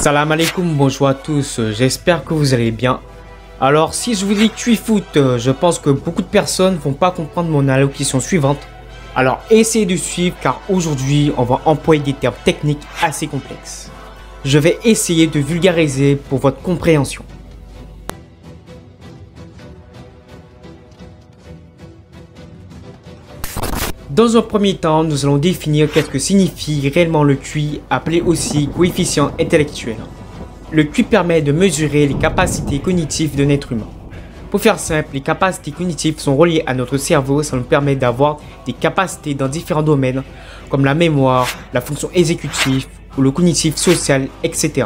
Salam alaikum, bonjour à tous, j'espère que vous allez bien. Alors si je vous dis QI-Foot, je pense que beaucoup de personnes vont pas comprendre mon allocution suivante. Alors essayez de suivre car aujourd'hui on va employer des termes techniques assez complexes. Je vais essayer de vulgariser pour votre compréhension. Dans un premier temps, nous allons définir qu'est-ce que signifie réellement le QI, appelé aussi coefficient intellectuel. Le QI permet de mesurer les capacités cognitives d'un être humain. Pour faire simple, les capacités cognitives sont reliées à notre cerveau, ça nous permet d'avoir des capacités dans différents domaines, comme la mémoire, la fonction exécutive ou le cognitif social, etc.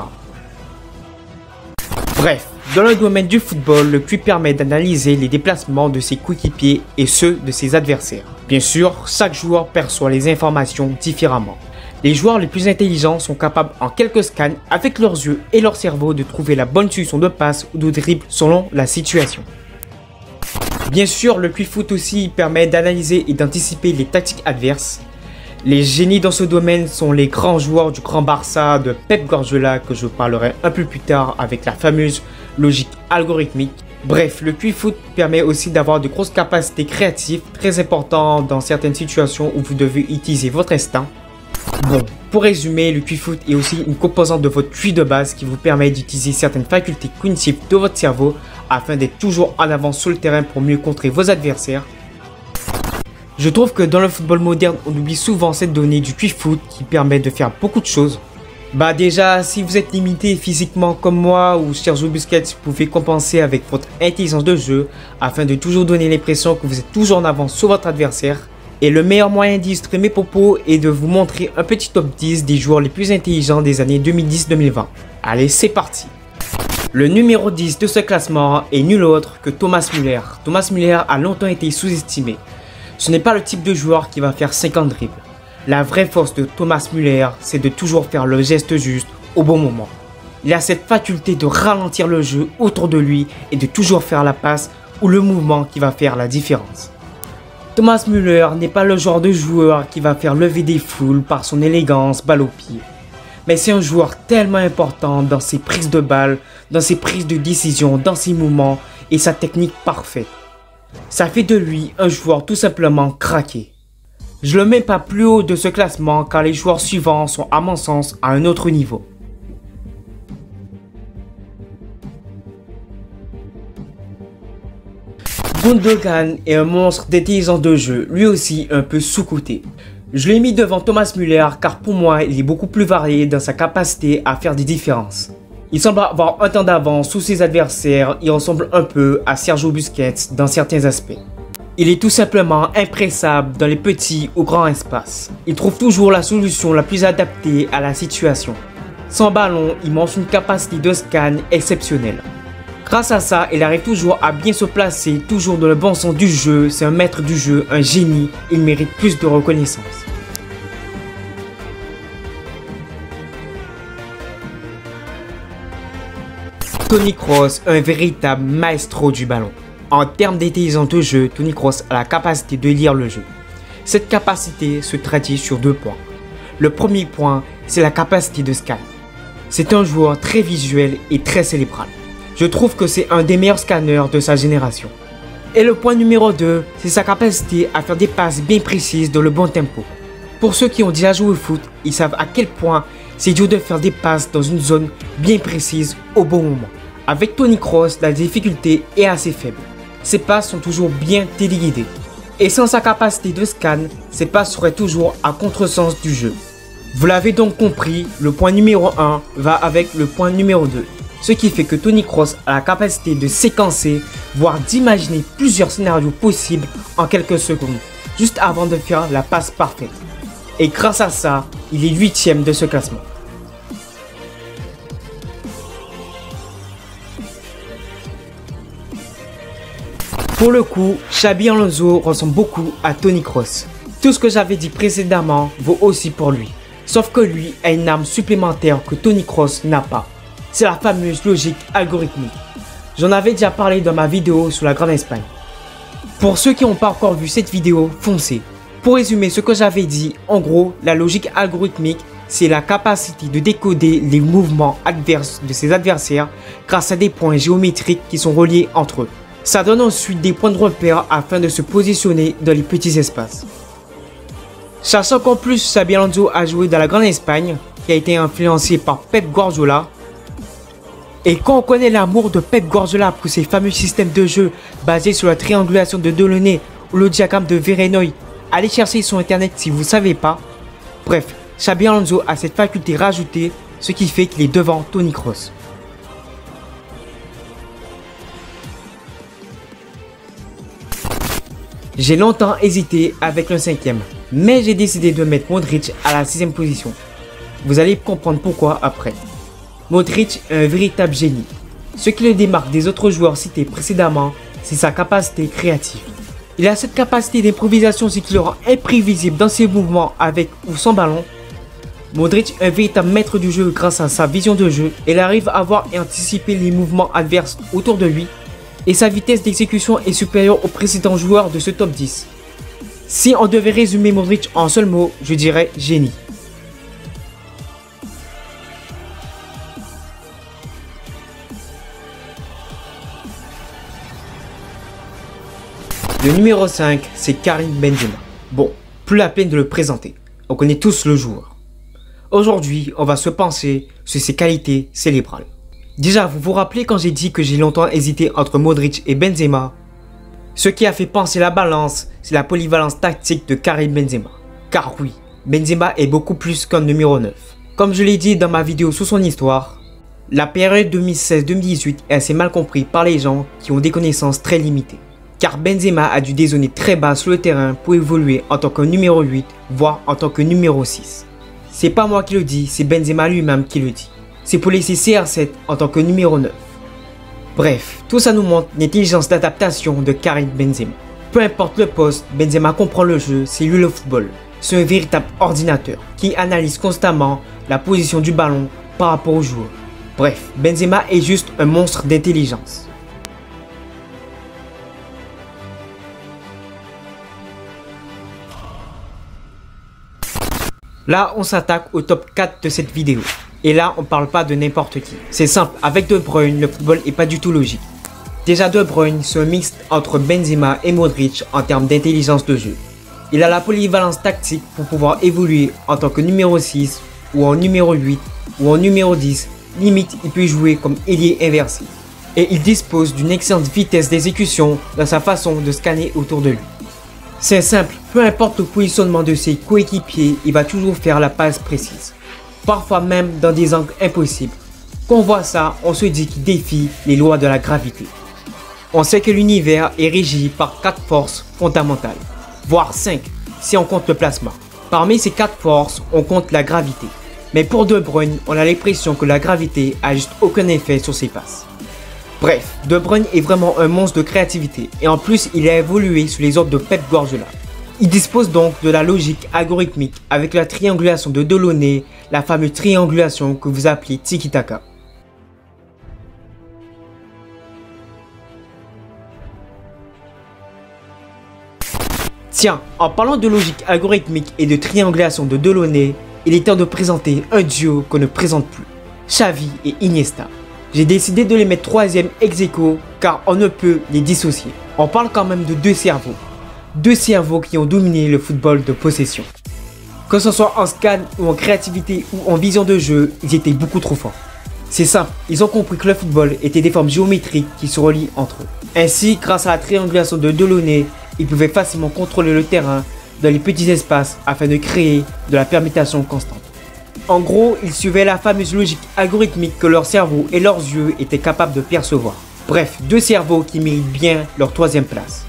Bref, dans le domaine du football, le QI permet d'analyser les déplacements de ses coéquipiers et ceux de ses adversaires. Bien sûr, chaque joueur perçoit les informations différemment. Les joueurs les plus intelligents sont capables en quelques scans avec leurs yeux et leur cerveau de trouver la bonne solution de passe ou de dribble selon la situation. Bien sûr, le QI-Foot aussi permet d'analyser et d'anticiper les tactiques adverses. Les génies dans ce domaine sont les grands joueurs du Grand Barça de Pep Guardiola que je parlerai un peu plus tard avec la fameuse logique algorithmique. Bref, le QI-Foot permet aussi d'avoir de grosses capacités créatives, très importantes dans certaines situations où vous devez utiliser votre instinct. Bon, pour résumer, le QI-Foot est aussi une composante de votre QI de base qui vous permet d'utiliser certaines facultés cognitives de votre cerveau afin d'être toujours en avance sur le terrain pour mieux contrer vos adversaires. Je trouve que dans le football moderne, on oublie souvent cette donnée du QI-Foot qui permet de faire beaucoup de choses. Bah déjà, si vous êtes limité physiquement comme moi ou Sergio Busquets, vous pouvez compenser avec votre intelligence de jeu afin de toujours donner l'impression que vous êtes toujours en avance sur votre adversaire. Et le meilleur moyen d'illustrer mes propos est de vous montrer un petit top 10 des joueurs les plus intelligents des années 2010-2020. Allez, c'est parti. Le numéro 10 de ce classement est nul autre que Thomas Müller. Thomas Müller a longtemps été sous-estimé. Ce n'est pas le type de joueur qui va faire 50 dribbles. La vraie force de Thomas Müller, c'est de toujours faire le geste juste au bon moment. Il a cette faculté de ralentir le jeu autour de lui et de toujours faire la passe ou le mouvement qui va faire la différence. Thomas Müller n'est pas le genre de joueur qui va faire lever des foules par son élégance balle au pied. Mais c'est un joueur tellement important dans ses prises de balle, dans ses prises de décision, dans ses mouvements et sa technique parfaite. Ça fait de lui un joueur tout simplement craqué. Je le mets pas plus haut de ce classement car les joueurs suivants sont à mon sens à un autre niveau. Gundogan est un monstre d'intelligence de jeu, lui aussi un peu sous-coté. Je l'ai mis devant Thomas Müller car pour moi il est beaucoup plus varié dans sa capacité à faire des différences. Il semble avoir un temps d'avance sous ses adversaires, il ressemble un peu à Sergio Busquets dans certains aspects. Il est tout simplement impressable dans les petits ou grands espaces. Il trouve toujours la solution la plus adaptée à la situation. Sans ballon, il montre une capacité de scan exceptionnelle. Grâce à ça, il arrive toujours à bien se placer, toujours dans le bon sens du jeu. C'est un maître du jeu, un génie, il mérite plus de reconnaissance. Toni Kroos, un véritable maestro du ballon. En termes d'intelligence de jeu, Toni Kroos a la capacité de lire le jeu. Cette capacité se traduit sur deux points. Le premier point, c'est la capacité de scan. C'est un joueur très visuel et très cérébral. Je trouve que c'est un des meilleurs scanners de sa génération. Et le point numéro 2, c'est sa capacité à faire des passes bien précises dans le bon tempo. Pour ceux qui ont déjà joué au foot, ils savent à quel point c'est dur de faire des passes dans une zone bien précise au bon moment. Avec Toni Kroos, la difficulté est assez faible. Ses passes sont toujours bien téléguidées. Et sans sa capacité de scan, ses passes seraient toujours à contresens du jeu. Vous l'avez donc compris, le point numéro 1 va avec le point numéro 2. Ce qui fait que Toni Kroos a la capacité de séquencer, voire d'imaginer plusieurs scénarios possibles en quelques secondes, juste avant de faire la passe parfaite. Et grâce à ça, il est 8e de ce classement. Pour le coup, Xabi Alonso ressemble beaucoup à Toni Kroos. Tout ce que j'avais dit précédemment vaut aussi pour lui. Sauf que lui a une arme supplémentaire que Toni Kroos n'a pas. C'est la fameuse logique algorithmique. J'en avais déjà parlé dans ma vidéo sur la Grande Espagne. Pour ceux qui n'ont pas encore vu cette vidéo, foncez. Pour résumer ce que j'avais dit, en gros, la logique algorithmique c'est la capacité de décoder les mouvements adverses de ses adversaires grâce à des points géométriques qui sont reliés entre eux. Ça donne ensuite des points de repère afin de se positionner dans les petits espaces. Sachant qu'en plus Xabi Alonso a joué dans la Grande Espagne, qui a été influencé par Pep Guardiola, et quand on connaît l'amour de Pep Guardiola pour ses fameux systèmes de jeu basés sur la triangulation de Delaunay ou le diagramme de Verenoy, allez chercher sur internet si vous ne savez pas. Bref, Xabi Alonso a cette faculté rajoutée, ce qui fait qu'il est devant Toni Kroos. J'ai longtemps hésité avec le 5e, mais j'ai décidé de mettre Modric à la 6e position. Vous allez comprendre pourquoi après. Modric est un véritable génie. Ce qui le démarque des autres joueurs cités précédemment, c'est sa capacité créative. Il a cette capacité d'improvisation, ce qui le rend imprévisible dans ses mouvements avec ou sans ballon. Modric est un véritable maître du jeu grâce à sa vision de jeu. Il arrive à voir et anticiper les mouvements adverses autour de lui. Et sa vitesse d'exécution est supérieure aux précédents joueurs de ce top 10. Si on devait résumer Modric en un seul mot, je dirais génie. Le numéro 5, c'est Karim Benzema. Bon, plus la peine de le présenter. On connaît tous le joueur. Aujourd'hui, on va se pencher sur ses qualités cérébrales. Déjà, vous vous rappelez quand j'ai dit que j'ai longtemps hésité entre Modric et Benzema? Ce qui a fait penser la balance, c'est la polyvalence tactique de Karim Benzema. Car oui, Benzema est beaucoup plus qu'un numéro 9. Comme je l'ai dit dans ma vidéo sur son histoire, la période 2016-2018 est assez mal comprise par les gens qui ont des connaissances très limitées. Car Benzema a dû dézonner très bas sur le terrain pour évoluer en tant que numéro 8, voire en tant que numéro 6. C'est pas moi qui le dis, c'est Benzema lui-même qui le dit. C'est pour laisser CR7 en tant que numéro 9. Bref, tout ça nous montre l'intelligence d'adaptation de Karim Benzema. Peu importe le poste, Benzema comprend le jeu, c'est lui le football. C'est un véritable ordinateur qui analyse constamment la position du ballon par rapport au joueur. Bref, Benzema est juste un monstre d'intelligence. Là, on s'attaque au top 4 de cette vidéo. Et là, on parle pas de n'importe qui. C'est simple, avec De Bruyne, le football est pas du tout logique. Déjà, De Bruyne, c'est un mix entre Benzema et Modric en termes d'intelligence de jeu. Il a la polyvalence tactique pour pouvoir évoluer en tant que numéro 6, ou en numéro 8, ou en numéro 10. Limite, il peut jouer comme ailier inversé. Et il dispose d'une excellente vitesse d'exécution dans sa façon de scanner autour de lui. C'est simple, peu importe le positionnement de ses coéquipiers, il va toujours faire la passe précise. Parfois même dans des angles impossibles. Quand on voit ça, on se dit qu'il défie les lois de la gravité. On sait que l'univers est régi par 4 forces fondamentales, voire 5 si on compte le plasma. Parmi ces 4 forces, on compte la gravité. Mais pour De Bruyne, on a l'impression que la gravité a juste aucun effet sur ses passes. Bref, De Bruyne est vraiment un monstre de créativité et en plus il a évolué sous les ordres de Pep Guardiola. Il dispose donc de la logique algorithmique avec la triangulation de Delaunay, la fameuse triangulation que vous appelez tiki-taka. Tiens, en parlant de logique algorithmique et de triangulation de Delaunay, il est temps de présenter un duo qu'on ne présente plus, Xavi et Iniesta. J'ai décidé de les mettre 3e ex aequo car on ne peut les dissocier. On parle quand même de deux cerveaux. Deux cerveaux qui ont dominé le football de possession. Que ce soit en scan ou en créativité ou en vision de jeu, ils étaient beaucoup trop forts. C'est simple, ils ont compris que le football était des formes géométriques qui se relient entre eux. Ainsi, grâce à la triangulation de Delaunay, ils pouvaient facilement contrôler le terrain dans les petits espaces afin de créer de la permutation constante. En gros, ils suivaient la fameuse logique algorithmique que leur cerveau et leurs yeux étaient capables de percevoir. Bref, deux cerveaux qui méritent bien leur 3e place.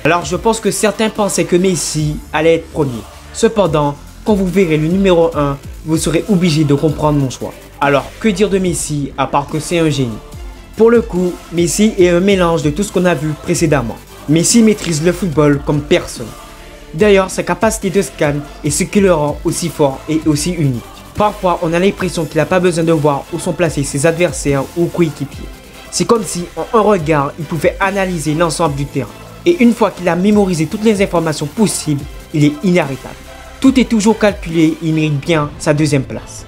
Alors je pense que certains pensaient que Messi allait être premier. Cependant, quand vous verrez le numéro 1, vous serez obligé de comprendre mon choix. Alors que dire de Messi à part que c'est un génie? Pour le coup, Messi est un mélange de tout ce qu'on a vu précédemment. Messi maîtrise le football comme personne. D'ailleurs, sa capacité de scan est ce qui le rend aussi fort et aussi unique. Parfois, on a l'impression qu'il n'a pas besoin de voir où sont placés ses adversaires ou coéquipiers. C'est comme si, en un regard, il pouvait analyser l'ensemble du terrain. Et une fois qu'il a mémorisé toutes les informations possibles, il est inarrêtable. Tout est toujours calculé et il mérite bien sa deuxième place.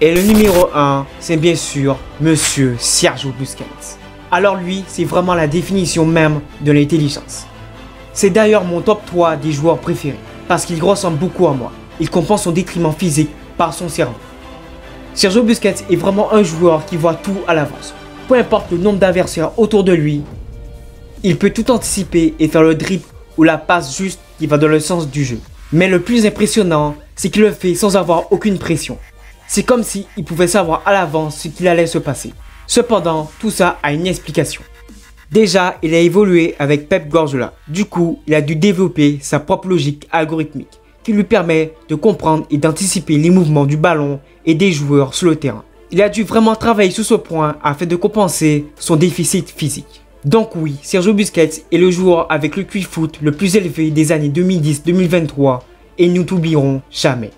Et le numéro 1, c'est bien sûr Monsieur Sergio Busquets. Alors lui, c'est vraiment la définition même de l'intelligence. C'est d'ailleurs mon top 3 des joueurs préférés, parce qu'il ressemble beaucoup à moi. Il compense son détriment physique par son cerveau. Sergio Busquets est vraiment un joueur qui voit tout à l'avance. Peu importe le nombre d'adversaires autour de lui, il peut tout anticiper et faire le dribble ou la passe juste qui va dans le sens du jeu. Mais le plus impressionnant, c'est qu'il le fait sans avoir aucune pression. C'est comme s'il pouvait savoir à l'avance ce qu'il allait se passer. Cependant, tout ça a une explication. Déjà, il a évolué avec Pep Guardiola. Du coup, il a dû développer sa propre logique algorithmique qui lui permet de comprendre et d'anticiper les mouvements du ballon et des joueurs sur le terrain. Il a dû vraiment travailler sur ce point afin de compenser son déficit physique. Donc oui, Sergio Busquets est le joueur avec le QI foot le plus élevé des années 2010-2023 et nous n'oublierons jamais.